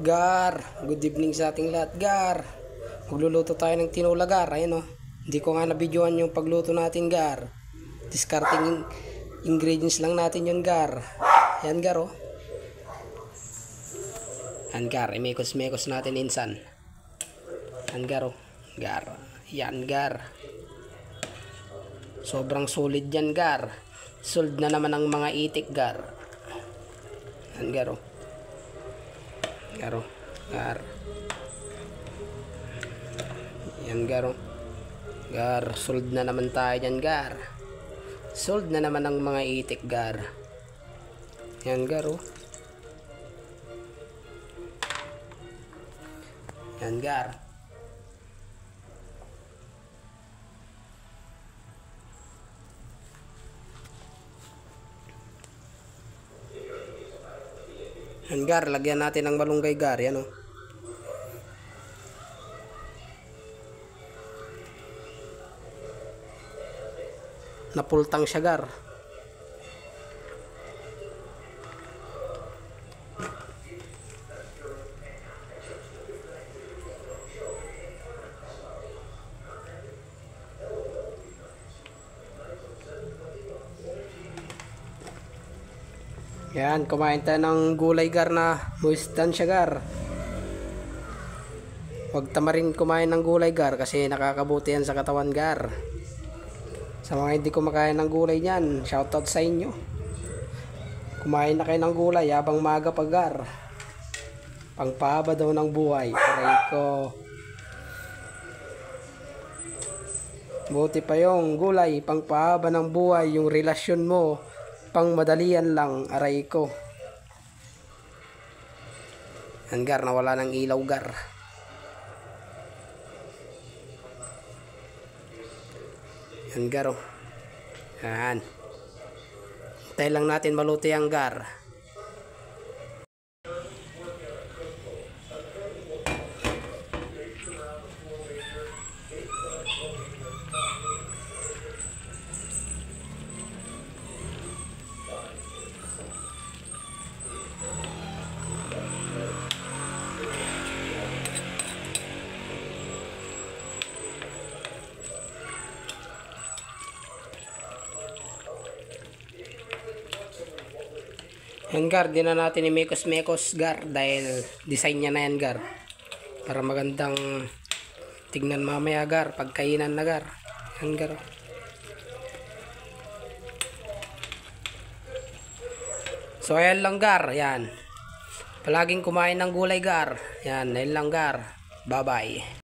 Gar, good evening sa ating lahat, Gar. Magluluto tayo ng tinola, Gar. Ayun, oh. Hindi ko nga na-videoan yung pagluto natin, Gar. Discarding ingredients lang natin yun, Gar. Yan, Gar, oh. Yan, Gar. Imekos-mekos natin insan. Yan, Gar, oh. Gar. Yan, Gar. Sobrang solid yan, Gar. Sold na naman ang mga itik, Gar. Yan, Gar, oh. Garo, Gar. Yan, Garo. Gar, sold na naman tayo dyan, Gar. Sold na naman ang mga itik, Gar. Yan, Garo. Yan, Gar. Yan, Gar, lagyan natin ng malunggay, Gar. Yan, oh. Napultang siya, Gar. Yan, kumain tayo ng gulay, Gar, na moistan siya, Gar. Huwag tamarin kumain ng gulay, Gar, kasi nakakabuti yan sa katawan, Gar. Sa mga hindi kumakain ng gulay niyan, shoutout sa inyo. Kumain na kayo ng gulay habang maaga pa, Gar. Pangpahaba daw ng buhay. Aray ko. Buti pa yung gulay, pangpahaba ng buhay, yung relasyon mo pang madalian lang, aray ko. Yan, Gar, nawala ng ilaw, Gar. Yan, Gar, oh. Yan. Hintay lang natin maluto yung Gar. Yan, Gar, di na natin imekos-mekos, Gar, dahil design niya na yan, Gar, para magandang tignan mamaya, Gar, pagkainan na, Gar. Yan, Gar. So ayan lang, Gar. Yan, palaging kumain ng gulay, Gar. Yan, ayan lang, Gar. Bye bye.